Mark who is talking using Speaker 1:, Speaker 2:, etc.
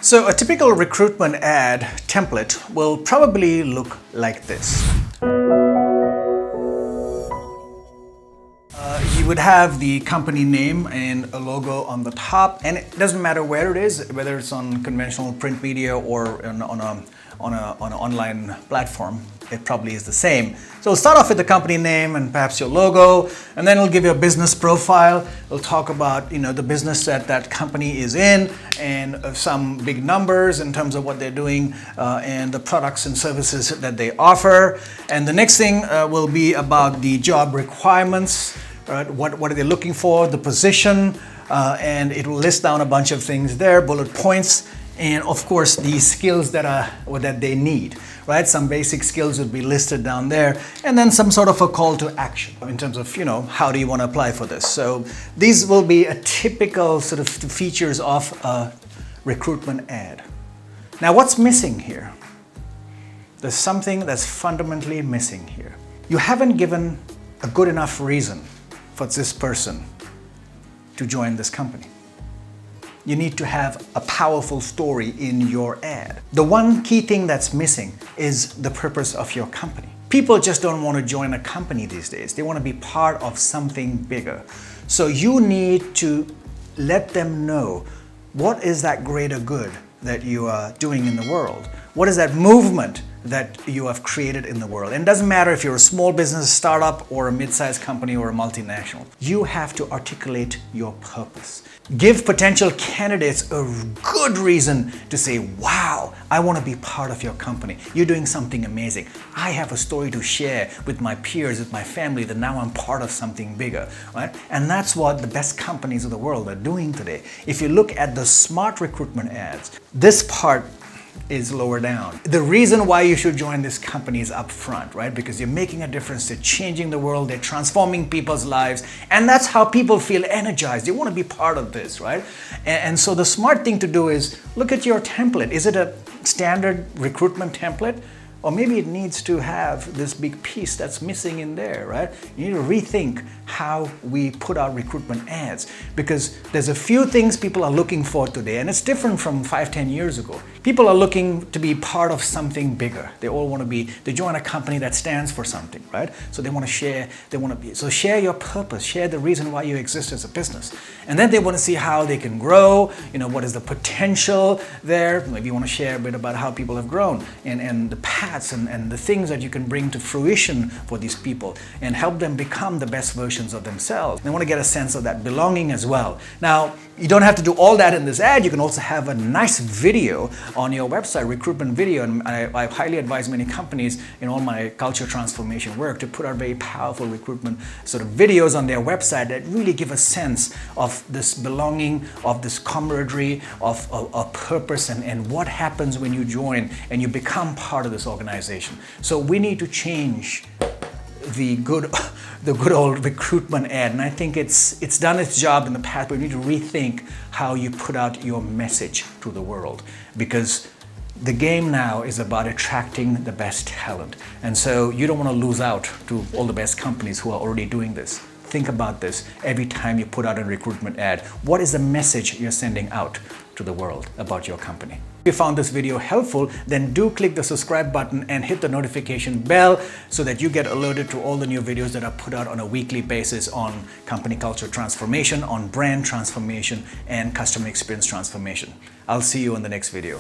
Speaker 1: So a typical recruitment ad template will probably look like this. You would have the company name and a logo on the top, and it doesn't matter where it is, whether it's on conventional print media or on an online platform, it probably is the same. So we'll start off with the company name and perhaps your logo, and then it'll give you a business profile. It'll talk about the business that that company is in and some big numbers in terms of what they're doing and the products and services that they offer. And the next thing will be about the job requirements. Right? What are they looking for, the position, and it will list down a bunch of things there, bullet points, and of course the skills that they need. Right? Some basic skills would be listed down there, and then some sort of a call to action in terms of how do you want to apply for this. So these will be a typical sort of features of a recruitment ad. Now what's missing here? There's something that's fundamentally missing here. You haven't given a good enough reason for this person to join this company. You need to have a powerful story in your ad. The one key thing that's missing is the purpose of your company. People just don't want to join a company these days. They want to be part of something bigger. So you need to let them know what is that greater good that you are doing in the world. What is that movement that you have created in the world? And it doesn't matter if you're a small business, startup, or a mid-sized company or a multinational. You have to articulate your purpose. Give potential candidates a good reason to say, wow, I want to be part of your company. You're doing something amazing. I have a story to share with my peers, with my family, that now I'm part of something bigger, right? And that's what the best companies of the world are doing today. If you look at the smart recruitment ads, this part is lower down. The reason why you should join this company is up front, right? Because you're making a difference, they're changing the world, they're transforming people's lives, and that's how people feel energized. They want to be part of this, right? And so the smart thing to do is look at your template. Is it a standard recruitment template? Or maybe it needs to have this big piece that's missing in there, right? You need to rethink how we put out recruitment ads, because there's a few things people are looking for today, and it's different from 5-10 years ago. People are looking to be part of something bigger. They all want to they join a company that stands for something, right? So they want to share, so share your purpose, share the reason why you exist as a business. And then they want to see how they can grow, what is the potential there. Maybe you want to share a bit about how people have grown and the paths and the things that you can bring to fruition for these people and help them become the best versions of themselves. They want to get a sense of that belonging as well. Now, you don't have to do all that in this ad. You can also have a nice video on your website, recruitment video. And I highly advise many companies in all my culture transformation work to put out very powerful recruitment sort of videos on their website that really give a sense of this belonging, of this camaraderie, of purpose, and what happens when you join and you become part of this organization. So we need to change the good old recruitment ad, and I think it's done its job in the past, but we need to rethink how you put out your message to the world, because the game now is about attracting the best talent, and so you don't want to lose out to all the best companies who are already doing this. Think about this every time you put out a recruitment ad. What is the message you're sending out to the world about your company? If you found this video helpful, then do click the subscribe button and hit the notification bell so that you get alerted to all the new videos that are put out on a weekly basis on company culture transformation, on brand transformation, and customer experience transformation. I'll see you in the next video.